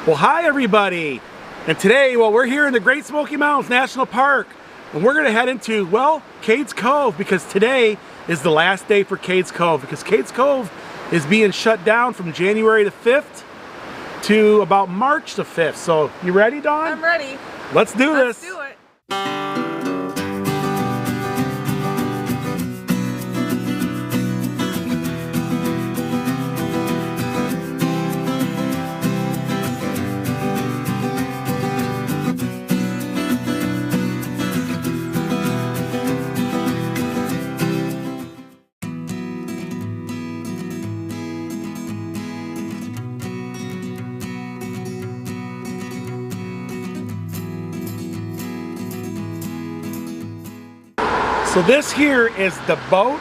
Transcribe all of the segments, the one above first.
Well, hi everybody, and today, we're here in the Great Smoky Mountains National Park, and we're going to head into, Cades Cove, because today is the last day for Cades Cove, because Cades Cove is being shut down from January the 5th to about March the 5th. So, you ready, Dawn? I'm ready. Let's do this. Let's do it. So this here is the Bote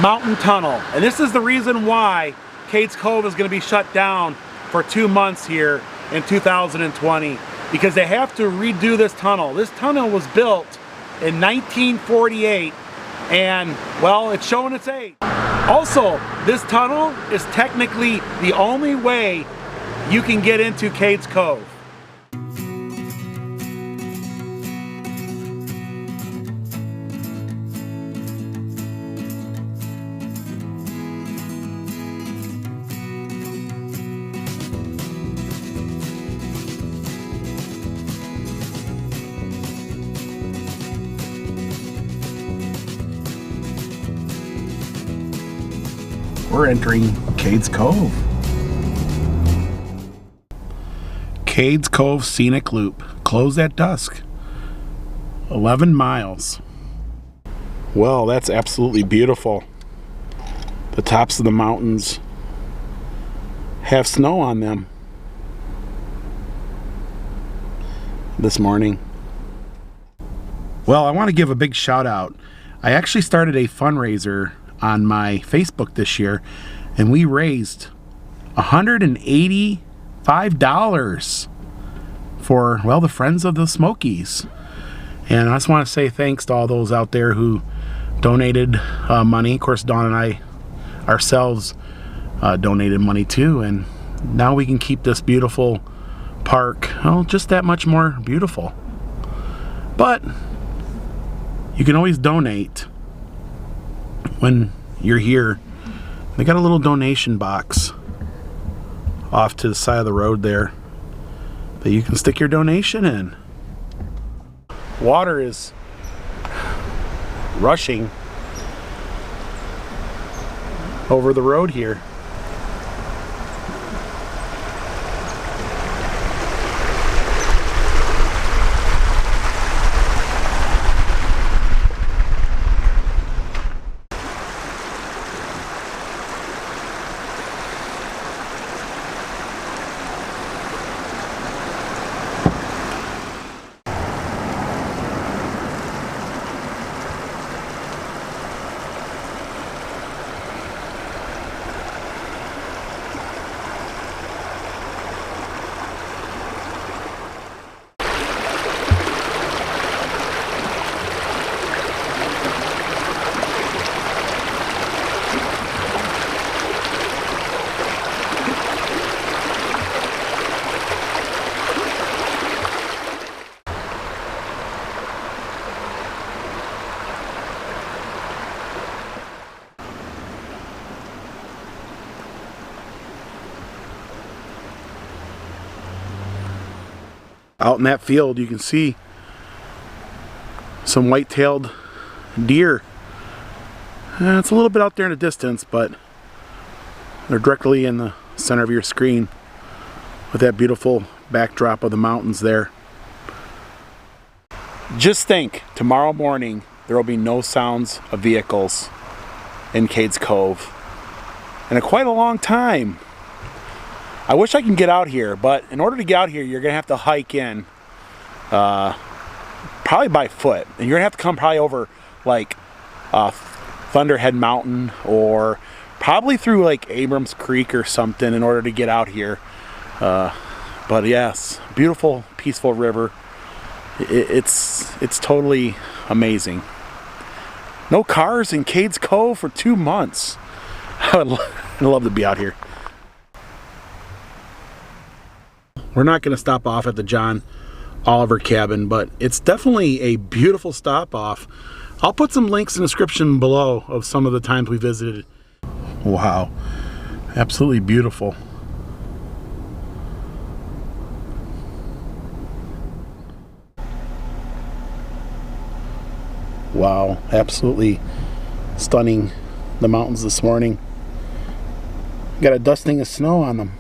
Mountain Tunnel, and this is the reason why Cades Cove is going to be shut down for 2 months here in 2020, because they have to redo this tunnel. This tunnel was built in 1948, and well, it's showing its age. Also, this tunnel is technically the only way you can get into Cades Cove. We're entering Cades Cove. Cades Cove Scenic Loop. Closed at dusk. 11 miles. Well, that's absolutely beautiful. The tops of the mountains have snow on them this morning. Well, I want to give a big shout out. I actually started a fundraiser on my Facebook this year, and we raised $185 for, well, the Friends of the Smokies. And I just want to say thanks to all those out there who donated money. Of course, Dawn and I ourselves donated money too, and now we can keep this beautiful park, well, just that much more beautiful. But you can always donate when you're here. They got a little donation box off to the side of the road there that you can stick your donation in. Water is rushing over the road here. Out in that field you can see some white-tailed deer. It's a little bit out there in the distance, but they're directly in the center of your screen with that beautiful backdrop of the mountains there. Just think, tomorrow morning there will be no sounds of vehicles in Cades Cove in quite a long time. I wish I can get out here, but in order to get out here, you're going to have to hike in, probably by foot. And you're going to have to come probably over, like, Thunderhead Mountain, or probably through, like, Abrams Creek or something in order to get out here. But yes, beautiful, peaceful river. It's totally amazing. No cars in Cades Cove for 2 months. I would love to be out here. we're not going to stop off at the John Oliver cabin, but it's definitely a beautiful stop off. I'll put some links in the description below of some of the times we visited. Wow, absolutely beautiful. Wow, absolutely stunning, the mountains this morning. Got a dusting of snow on them.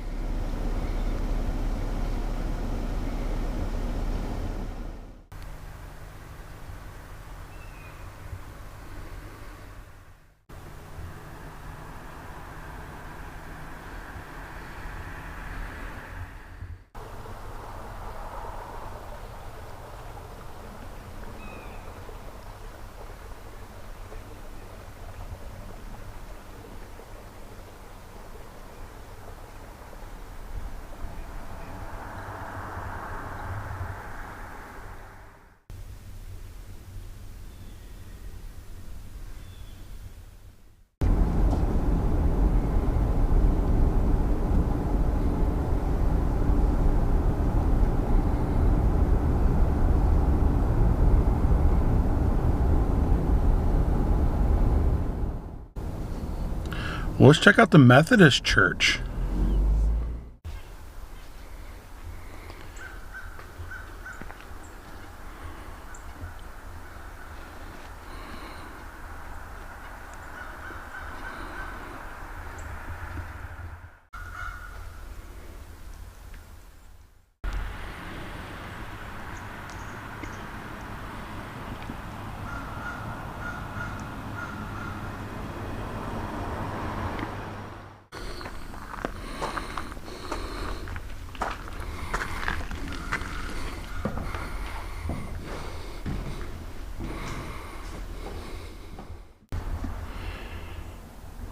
Well, let's check out the Methodist Church.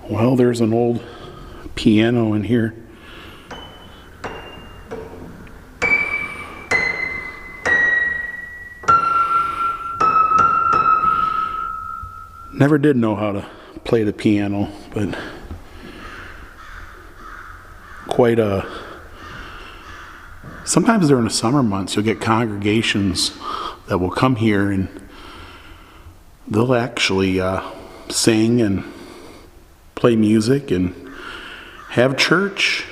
Well, there's an old piano in here. Never did know how to play the piano, but quite a... Sometimes during the summer months, you'll get congregations that will come here and they'll actually sing and play music and have church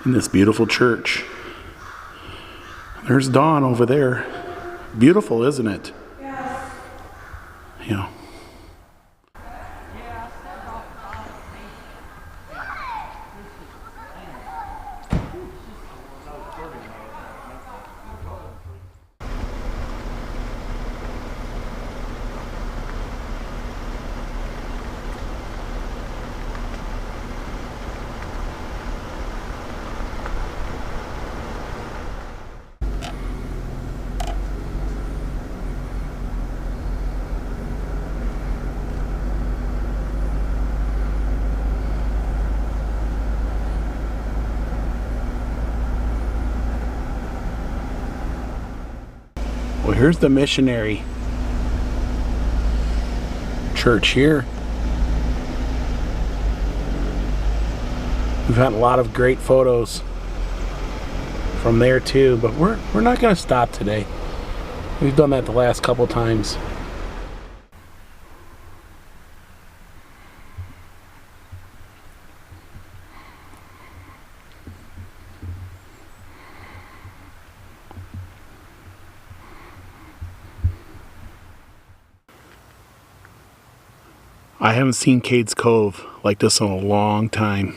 in this beautiful church. There's Dawn over there. Beautiful, isn't it? Yes. Yeah. Well, here's the Missionary Church here. We've had a lot of great photos from there too, but we're not going to stop today. We've done that the last couple times. I haven't seen Cades Cove like this in a long time.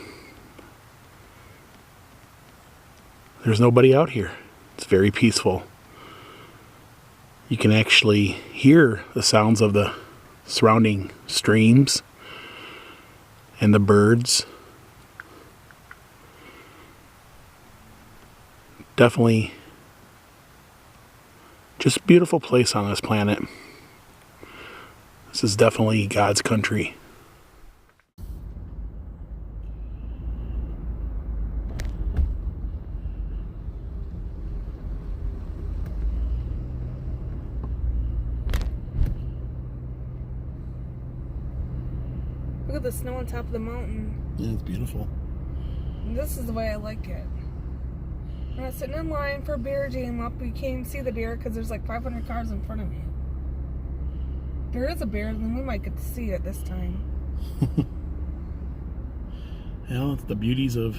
There's nobody out here. It's very peaceful. You can actually hear the sounds of the surrounding streams and the birds. Definitely just a beautiful place on this planet. This is definitely God's country. Look at the snow on top of the mountain. Yeah, it's beautiful. And this is the way I like it. We're not sitting in line for bear jam up. We can't even see the bear because there's like 500 cars in front of me. If there is a bear, then we might get to see it this time. Well, it's the beauties of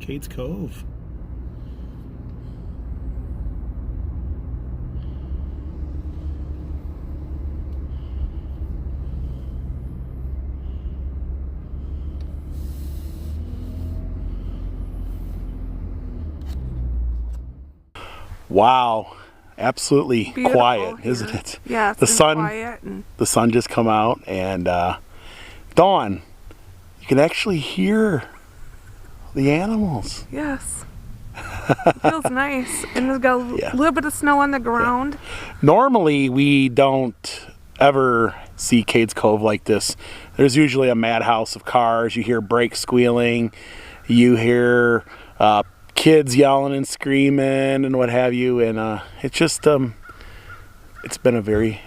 Cades Cove. Wow, absolutely Beautiful quiet, here. isn't it? Yes, the sun. Quiet and The sun just come out, and Dawn, you can actually hear the animals. yes. It feels nice. And there's got a little bit of snow on the ground. Yeah. Normally, we don't ever see Cades Cove like this. There's usually a madhouse of cars. You hear brakes squealing. You hear kids yelling and screaming and what have you. And it's just, it's been a very...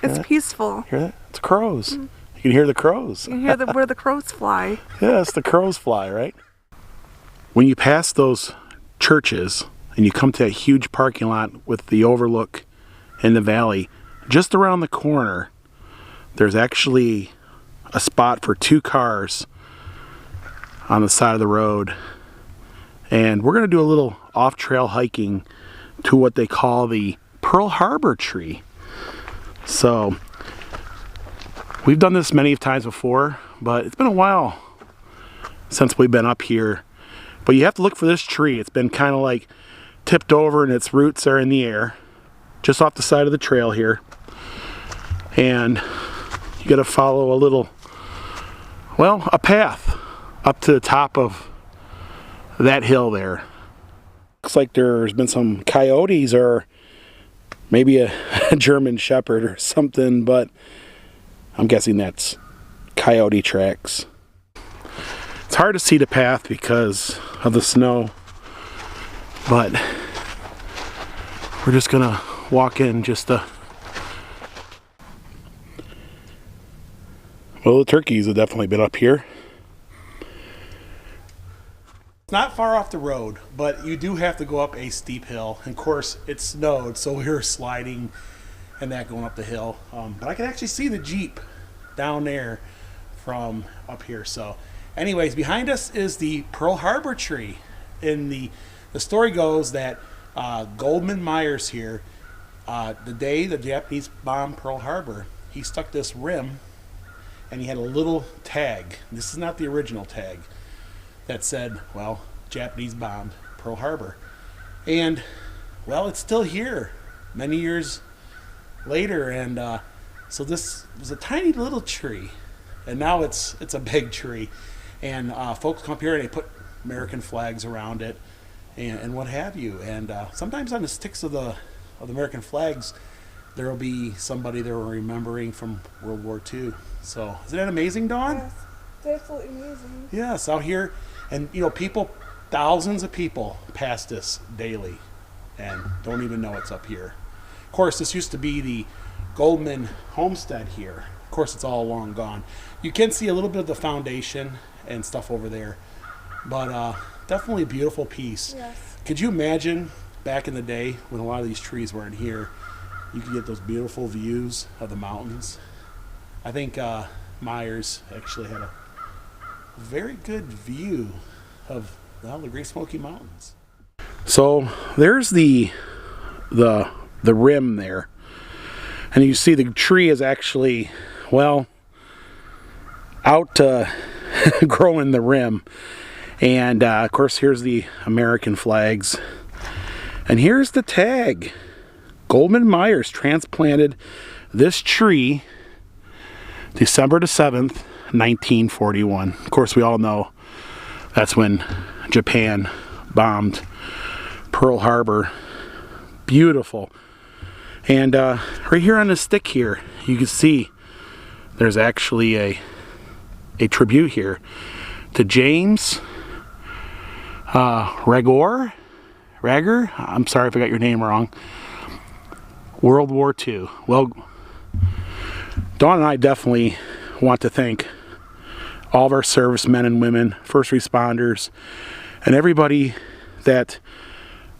It's peaceful. Hear that? It's crows. You can hear the crows. You can hear where the crows fly. Yes, the crows fly, right? When you pass those churches and you come to a huge parking lot with the overlook in the valley, just around the corner, there's actually a spot for 2 cars on the side of the road. And we're going to do a little off-trail hiking to what they call the Pearl Harbor tree. So, we've done this many times before, but it's been a while since we've been up here. But you have to look for this tree. It's been kind of like tipped over and its roots are in the air, just off the side of the trail here. And you got to follow a little, well, a path up to the top of that hill there. Looks like there's been some coyotes or maybe a German shepherd or something, but I'm guessing that's coyote tracks. It's hard to see the path because of the snow, but we're just gonna walk in just to... Well, the turkeys have definitely been up here. It's not far off the road, but you do have to go up a steep hill. And of course, it snowed, so we were sliding and that going up the hill. But I can actually see the Jeep down there from up here. So anyways, behind us is the Pearl Harbor tree. And the story goes that Goldman Myers here, the day the Japanese bombed Pearl Harbor, he stuck this rim and he had a little tag. This is not the original tag. That said, well, Japanese bombed Pearl Harbor. And, well, it's still here many years later. And so this was a tiny little tree. And now it's a big tree. And folks come up here and they put American flags around it and what have you. And sometimes on the sticks of the American flags, there will be somebody they're remembering from World War II. So, isn't that amazing, Dawn? Yes, it's absolutely amazing. Yes, out here. And, you know, people, thousands of people pass this daily and don't even know it's up here. Of course, this used to be the Goldman homestead here. Of course, it's all long gone. You can see a little bit of the foundation and stuff over there. But definitely a beautiful piece. Yes. Could you imagine back in the day when a lot of these trees weren't here, you could get those beautiful views of the mountains? I think Myers actually had a very good view of the Great Smoky Mountains. So there's the rim there, and you see the tree is actually, well, out growing the rim. And of course, here's the American flags, and here's the tag. Goldman Myers transplanted this tree December the 7th, 1941. Of course, we all know that's when Japan bombed Pearl Harbor. Beautiful. And right here on the stick here, you can see there's actually a tribute here to James Rager. I'm sorry if I got your name wrong. World War II. Well, Dawn and I definitely want to thank all of our servicemen and women, first responders, and everybody that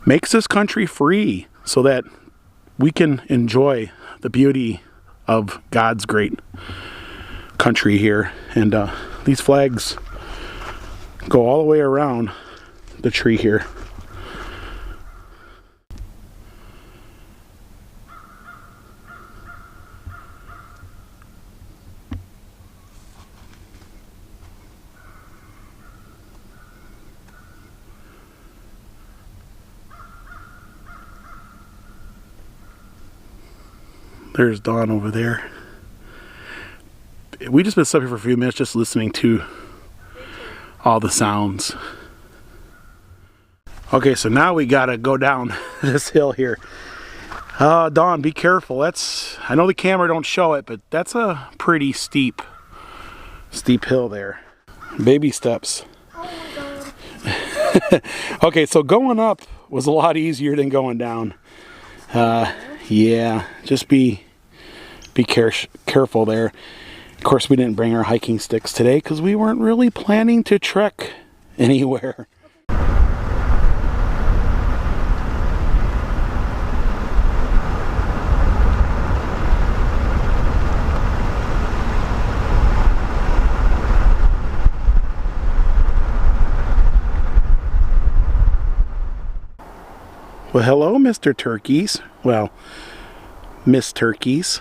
makes this country free so that we can enjoy the beauty of God's great country here. And these flags go all the way around the tree here. There's Dawn over there. We just been stuck here for a few minutes just listening to all the sounds. Okay, so now we gotta go down this hill here. Dawn, be careful. I know the camera don't show it, but that's a pretty steep hill there. Baby steps. Oh my God. Okay, so going up was a lot easier than going down. Yeah, just be careful there. Of course, we didn't bring our hiking sticks today because we weren't really planning to trek anywhere. Well, hello, Mr. Turkeys. Well, Miss Turkeys.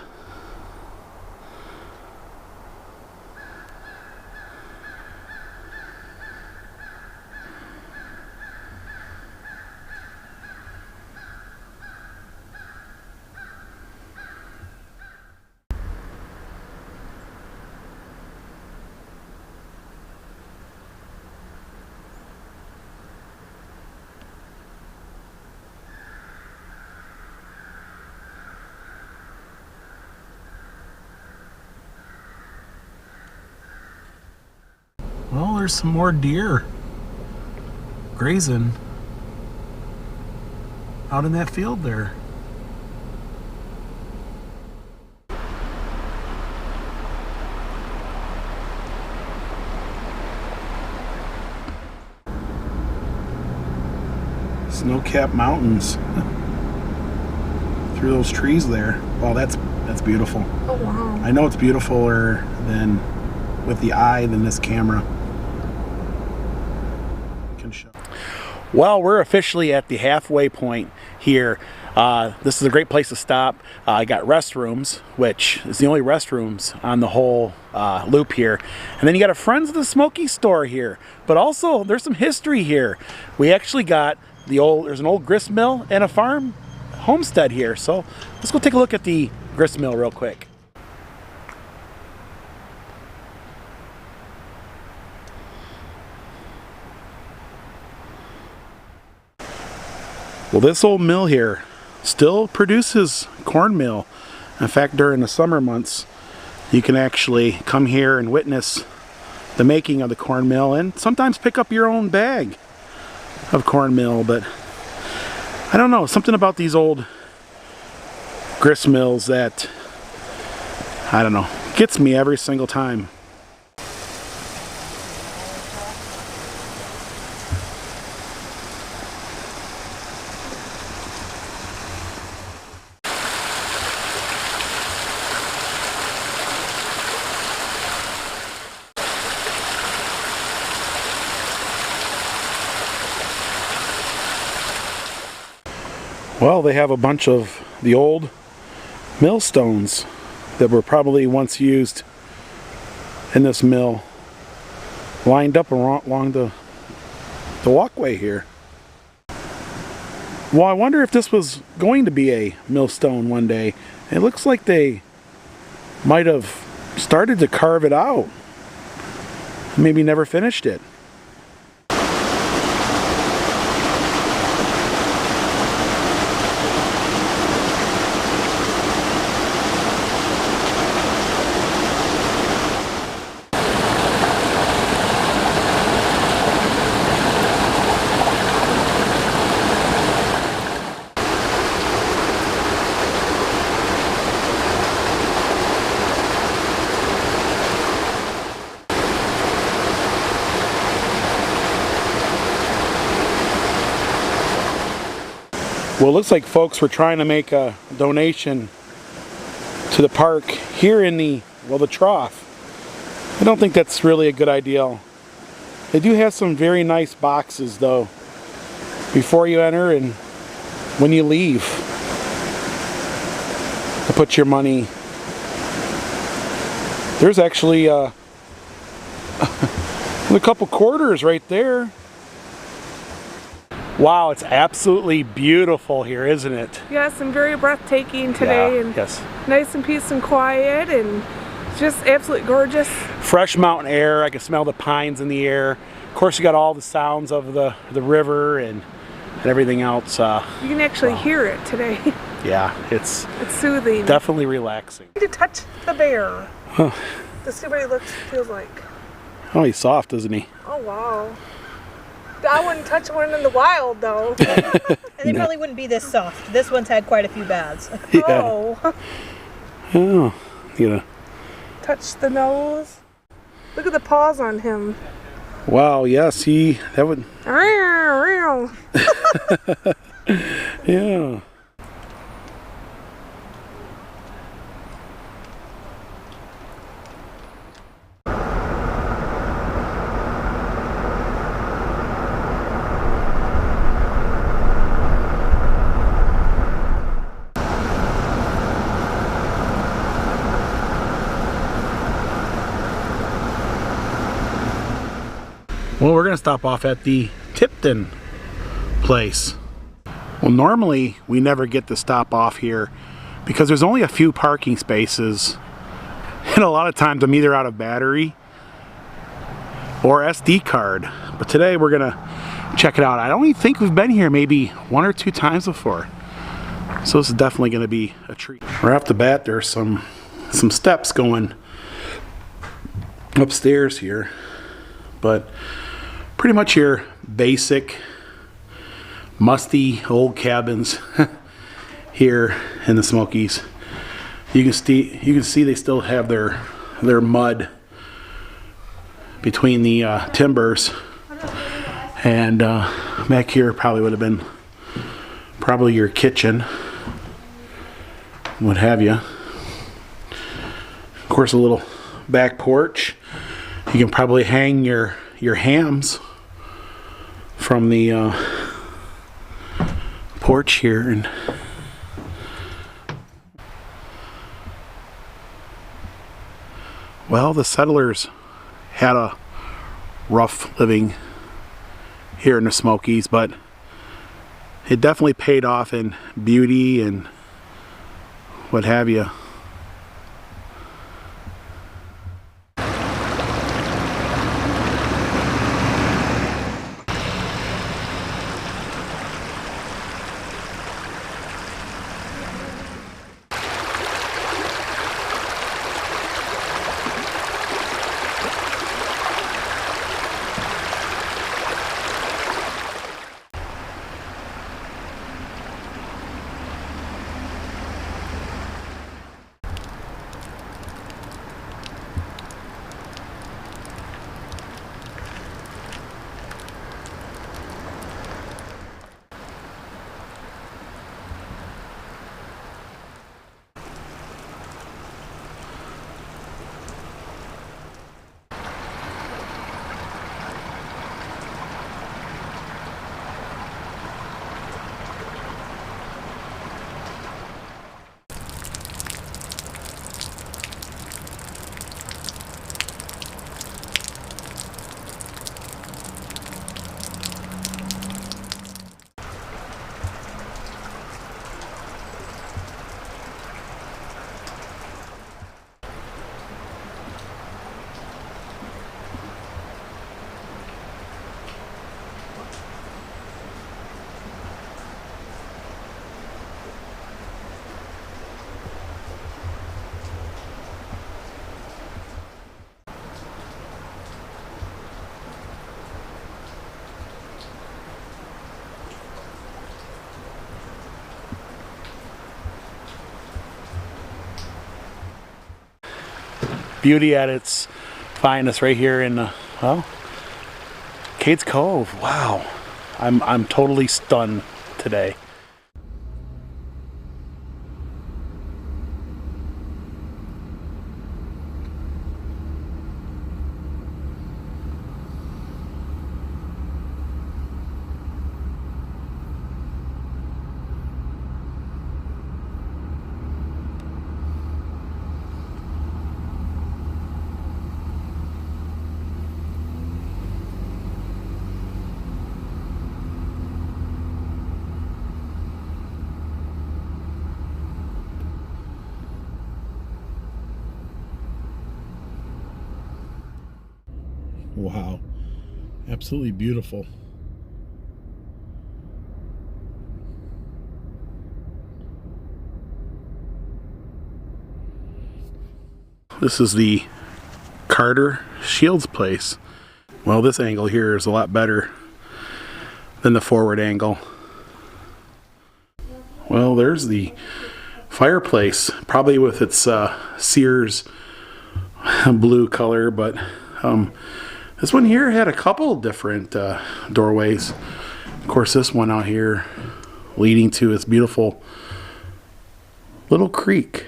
Well, there's some more deer grazing out in that field there. Snow-capped mountains through those trees there. Wow, that's beautiful. Oh wow. I know it's beautifuler than with the eye than this camera can show. Well, we're officially at the halfway point here. This is a great place to stop. I got restrooms, which is the only restrooms on the whole loop here. And then you got a Friends of the Smoky store here. But also, there's some history here. We actually got there's an old grist mill and a farm homestead here. So let's go take a look at the grist mill real quick. Well, this old mill here still produces cornmeal. In fact, during the summer months, you can actually come here and witness the making of the cornmeal and sometimes pick up your own bag of cornmeal. But I don't know, something about these old grist mills that, I don't know, gets me every single time. Well, they have a bunch of the old millstones that were probably once used in this mill lined up along the walkway here. Well, I wonder if this was going to be a millstone one day. It looks like they might have started to carve it out. Maybe never finished it. Well, it looks like folks were trying to make a donation to the park here in the trough. I don't think that's really a good idea. They do have some very nice boxes though before you enter and when you leave to put your money. There's actually a couple quarters right there. Wow, it's absolutely beautiful here, isn't it? Yes, and very breathtaking today. Yeah, and yes. Nice and peace and quiet and just absolutely gorgeous. Fresh mountain air. I can smell the pines in the air. Of course, you got all the sounds of the river and everything else. You can actually hear it today. Yeah, it's soothing. Definitely relaxing. To touch the bear. Huh. To see what he feels like. Oh, he's soft, isn't he? Oh, wow. I wouldn't touch one in the wild, though. And they probably wouldn't be this soft. This one's had quite a few baths. Yeah. Oh. Oh, you know. Touch the nose. Look at the paws on him. Wow, yes, that would... Yeah. Well, we're gonna stop off at the Tipton place. Well, normally we never get to stop off here because there's only a few parking spaces, and a lot of times I'm either out of battery or SD card. But today we're gonna check it out. I don't even think we've been here maybe 1 or 2 times before, so this is definitely gonna be a treat. Right off the bat, there's some steps going upstairs here, but pretty much your basic musty old cabins here in the Smokies. You can see they still have their mud between the timbers, and back here probably would have been your kitchen, what have you. Of course, a little back porch. You can probably hang your hams from the porch here. And well, the settlers had a rough living here in the Smokies, but it definitely paid off in beauty and what have you. Beauty at its finest right here in Cades Cove. Wow, I'm totally stunned today. Wow. Absolutely beautiful. This is the Carter Shields place. Well, this angle here is a lot better than the forward angle. Well, there's the fireplace, probably with its Sears blue color, but this one here had a couple different doorways. Of course, this one out here leading to its beautiful little creek.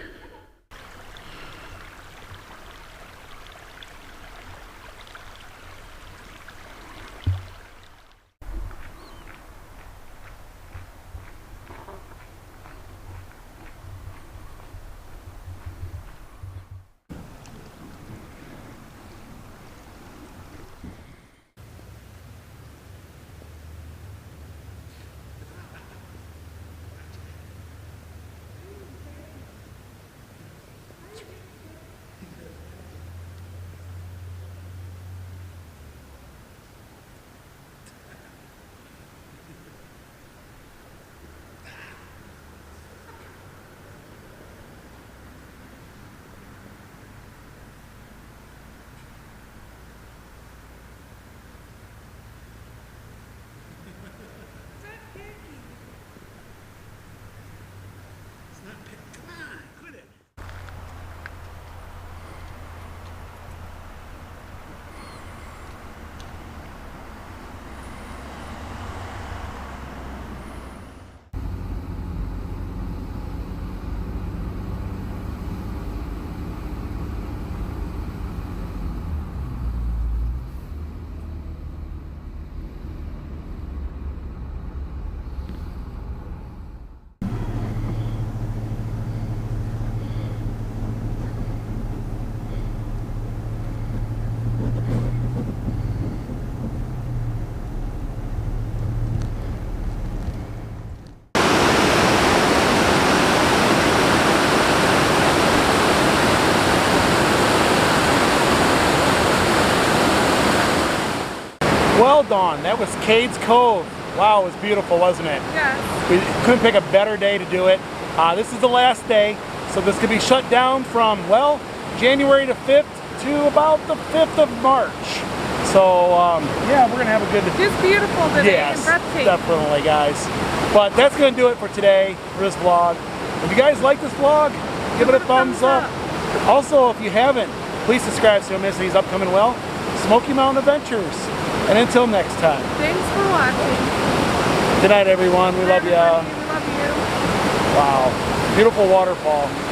Well, Dawn, that was Cades Cove. Wow, it was beautiful, wasn't it? Yes. We couldn't pick a better day to do it. This is the last day, so this could be shut down from, well, January the 5th to about the 5th of March. So, yeah, we're going to have a good... It's beautiful today and yes, breathtaking. definitely, guys. But that's going to do it for today, for this vlog. If you guys like this vlog, give it a thumbs up. Also, if you haven't, please subscribe so you don't miss these upcoming, well, Smoky Mountain adventures. And until next time. Thanks for watching. Good night, everyone. We love you. We love you. Wow. Beautiful waterfall.